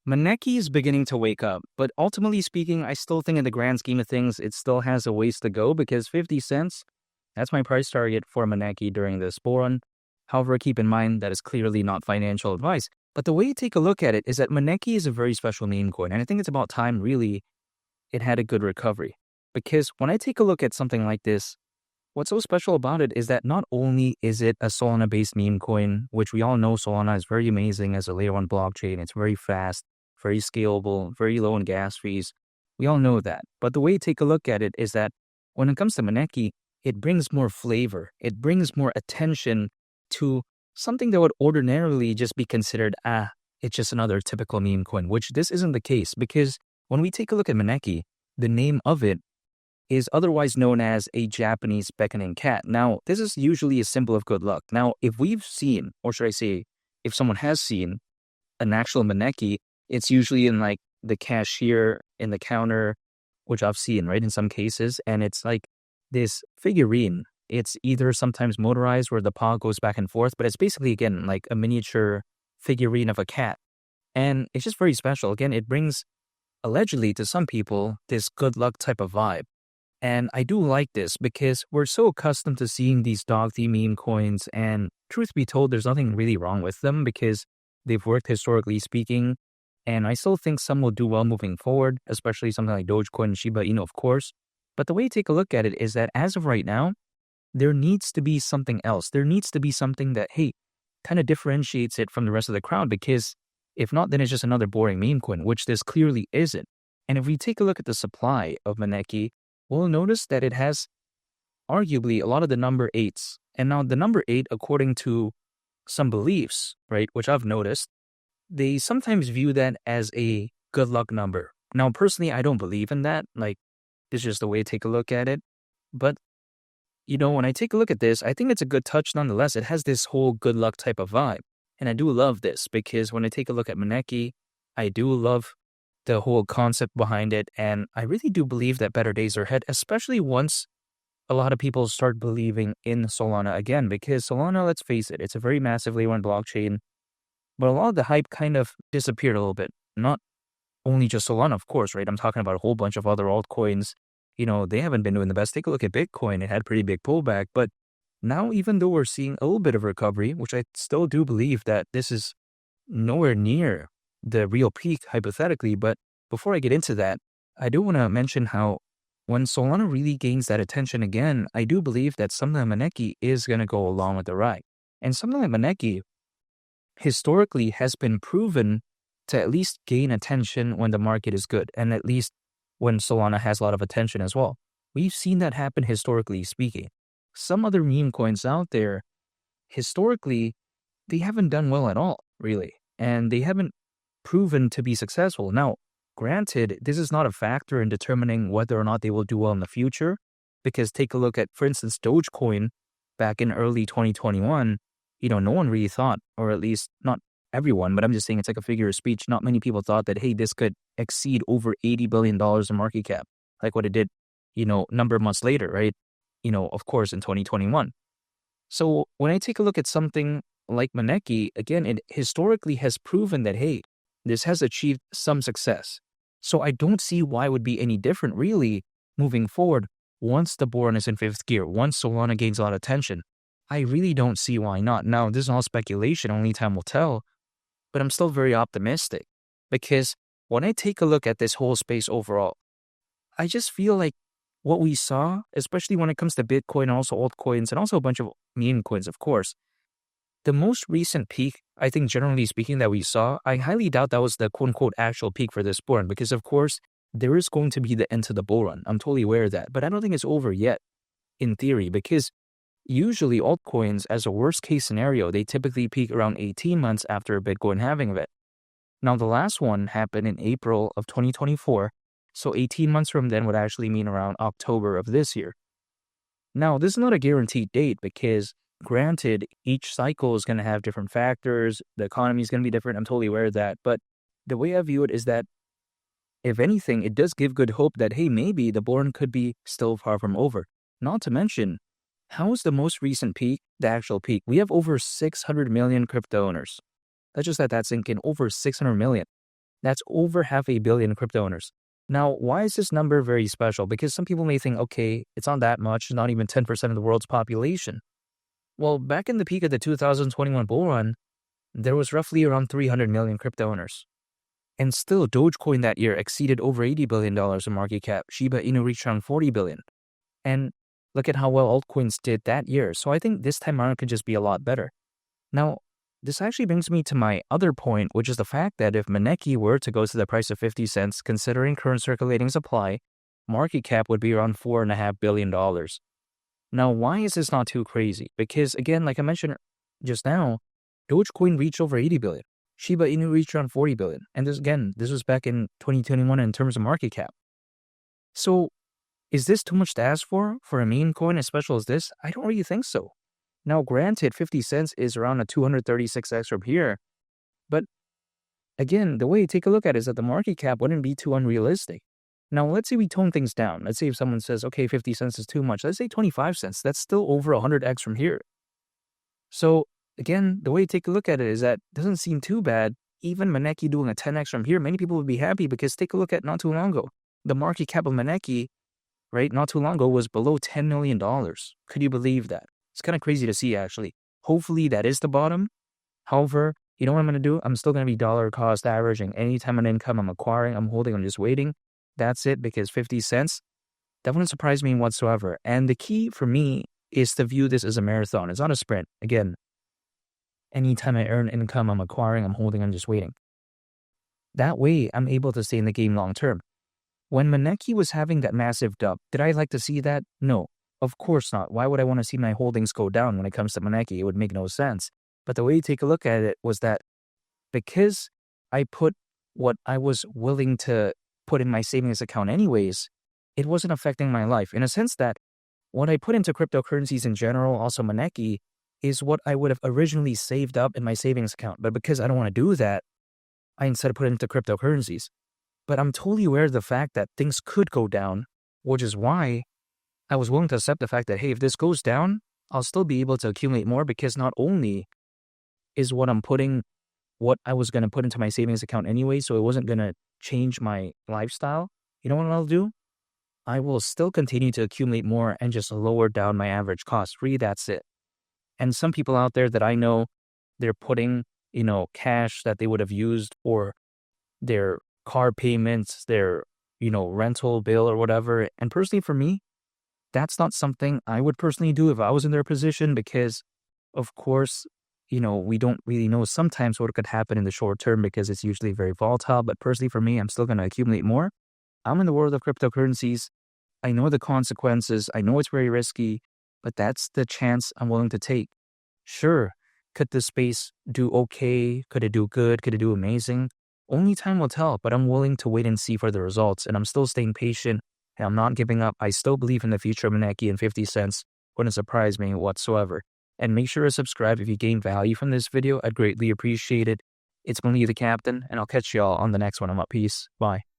Maneki is beginning to wake up, but ultimately speaking, I still think in the grand scheme of things, it still has a ways to go because 50 cents, that's my price target for Maneki during this bull run. However, keep in mind that is clearly not financial advice. But the way you take a look at it is that Maneki is a very special meme coin, and I think it's about time really it had a good recovery. Because when I take a look at something like this, what's so special about it is that not only is it a Solana-based meme coin, which we all know Solana is very amazing as a layer one blockchain. It's very fast, very scalable, very low in gas fees. We all know that. But the way you take a look at it is that when it comes to Maneki, it brings more flavor. It brings more attention to something that would ordinarily just be considered, it's just another typical meme coin, which this isn't the case because when we take a look at Maneki, the name of it is otherwise known as a Japanese beckoning cat. Now, this is usually a symbol of good luck. Now, if we've seen, or should I say, if someone has seen an actual Maneki, it's usually in like the cashier in the counter, which I've seen, right, in some cases. And it's like this figurine. It's either sometimes motorized where the paw goes back and forth, but it's basically, again, like a miniature figurine of a cat. And it's just very special. Again, it brings, allegedly to some people, this good luck type of vibe. And I do like this because we're so accustomed to seeing these dog theme meme coins, and truth be told, there's nothing really wrong with them because they've worked historically speaking, and I still think some will do well moving forward, especially something like Dogecoin and Shiba Inu, of course. But the way you take a look at it is that as of right now, there needs to be something else. There needs to be something that, hey, kind of differentiates it from the rest of the crowd because if not, then it's just another boring meme coin, which this clearly isn't. And if we take a look at the supply of Maneki, we'll notice that it has arguably a lot of the number eights. And now the number 8, according to some beliefs, right, which I've noticed, they sometimes view that as a good luck number. Now, personally, I don't believe in that. Like, it's just the way to take a look at it. But, when I take a look at this, I think it's a good touch nonetheless. It has this whole good luck type of vibe. And I do love this because when I take a look at Maneki, I do love the whole concept behind it. And I really do believe that better days are ahead, especially once a lot of people start believing in Solana again, because Solana, let's face it, it's a very massive layer one blockchain, but a lot of the hype kind of disappeared a little bit. Not only just Solana, of course, right? I'm talking about a whole bunch of other altcoins. They haven't been doing the best. Take a look at Bitcoin. It had pretty big pullback, but now even though we're seeing a little bit of recovery, which I still do believe that this is nowhere near the real peak, hypothetically. But before I get into that, I do want to mention how when Solana really gains that attention again, I do believe that something like Maneki is going to go along with the ride. And something like Maneki historically has been proven to at least gain attention when the market is good, and at least when Solana has a lot of attention as well. We've seen that happen historically speaking. Some other meme coins out there, historically, they haven't done well at all, really. And they haven't proven to be successful. Now, granted, this is not a factor in determining whether or not they will do well in the future, because take a look at, for instance, Dogecoin back in early 2021, no one really thought, or at least not everyone, but I'm just saying it's like a figure of speech. Not many people thought that, hey, this could exceed over $80 billion in market cap, like what it did, number of months later, right? Of course, in 2021. So when I take a look at something like Maneki, again, it historically has proven that, hey, this has achieved some success. So I don't see why it would be any different, really, moving forward once the bull run is in fifth gear, once Solana gains a lot of attention. I really don't see why not. Now, this is all speculation, only time will tell, but I'm still very optimistic because when I take a look at this whole space overall, I just feel like what we saw, especially when it comes to Bitcoin and also altcoins and also a bunch of meme coins, of course, the most recent peak, I think generally speaking, that we saw, I highly doubt that was the quote-unquote actual peak for this bull run because, of course, there is going to be the end to the bull run. I'm totally aware of that, but I don't think it's over yet in theory because usually altcoins, as a worst-case scenario, they typically peak around 18 months after a Bitcoin halving event. Now, the last one happened in April of 2024, so 18 months from then would actually mean around October of this year. Now, this is not a guaranteed date because, granted, each cycle is going to have different factors. The economy is going to be different. I'm totally aware of that. But the way I view it is that, if anything, it does give good hope that, hey, maybe the bull run could be still far from over. Not to mention, how is the most recent peak the actual peak? We have over 600 million crypto owners. Let's just let that sink in. Over 600 million. That's over 500 million crypto owners. Now, why is this number very special? Because some people may think, okay, it's not that much, not even 10% of the world's population. Well, back in the peak of the 2021 bull run, there was roughly around 300 million crypto owners. And still, Dogecoin that year exceeded over $80 billion in market cap. Shiba Inu reached around 40 billion. And look at how well altcoins did that year. So I think this time around could just be a lot better. Now, this actually brings me to my other point, which is the fact that if MANEKI were to go to the price of 50 cents, considering current circulating supply, market cap would be around $4.5 billion. Now, why is this not too crazy? Because again, like I mentioned just now, Dogecoin reached over 80 billion. Shiba Inu reached around 40 billion. And this was back in 2021 in terms of market cap. So is this too much to ask for a meme coin as special as this? I don't really think so. Now, granted, 50 cents is around a 236x from here. But again, the way you take a look at it is that the market cap wouldn't be too unrealistic. Now, let's say we tone things down. Let's say if someone says, okay, 50 cents is too much. Let's say 25 cents. That's still over 100x from here. So again, the way you take a look at it is that it doesn't seem too bad. Even MANEKI doing a 10x from here, many people would be happy because take a look at not too long ago. The market cap of MANEKI, right, not too long ago was below $10 million. Could you believe that? It's kind of crazy to see, actually. Hopefully, that is the bottom. However, you know what I'm going to do? I'm still going to be dollar cost averaging. Anytime an income I'm acquiring, I'm holding, I'm just waiting. That's it, because 50 cents, that wouldn't surprise me whatsoever. And the key for me is to view this as a marathon. It's not a sprint. Again, anytime I earn income, I'm acquiring, I'm holding, I'm just waiting. That way, I'm able to stay in the game long term. When MANEKI was having that massive dump, did I like to see that? No. Of course not. Why would I want to see my holdings go down when it comes to MANEKI? It would make no sense. But the way you take a look at it was that because I put what I was willing to put in my savings account anyways, it wasn't affecting my life. In a sense that what I put into cryptocurrencies in general, also MANEKI, is what I would have originally saved up in my savings account. But because I don't want to do that, I instead put it into cryptocurrencies. But I'm totally aware of the fact that things could go down, which is why I was willing to accept the fact that, hey, if this goes down, I'll still be able to accumulate more because not only is what I was going to put into my savings account anyway, so it wasn't going to change my lifestyle. You know what I'll do? I will still continue to accumulate more and just lower down my average cost. Really, that's it. And some people out there that I know, they're putting, cash that they would have used for their car payments, their, rental bill or whatever. And personally for me, that's not something I would personally do if I was in their position because, of course, we don't really know sometimes what could happen in the short term because it's usually very volatile. But personally for me, I'm still going to accumulate more. I'm in the world of cryptocurrencies. I know the consequences. I know it's very risky, but that's the chance I'm willing to take. Sure, could the space do okay? Could it do good? Could it do amazing? Only time will tell, but I'm willing to wait and see for the results. And I'm still staying patient. And I'm not giving up. I still believe in the future of MANEKI, and 50 cents wouldn't surprise me whatsoever. And make sure to subscribe if you gain value from this video. I'd greatly appreciate it. It's Manli the Captain, and I'll catch y'all on the next one. I'm up. Peace. Bye.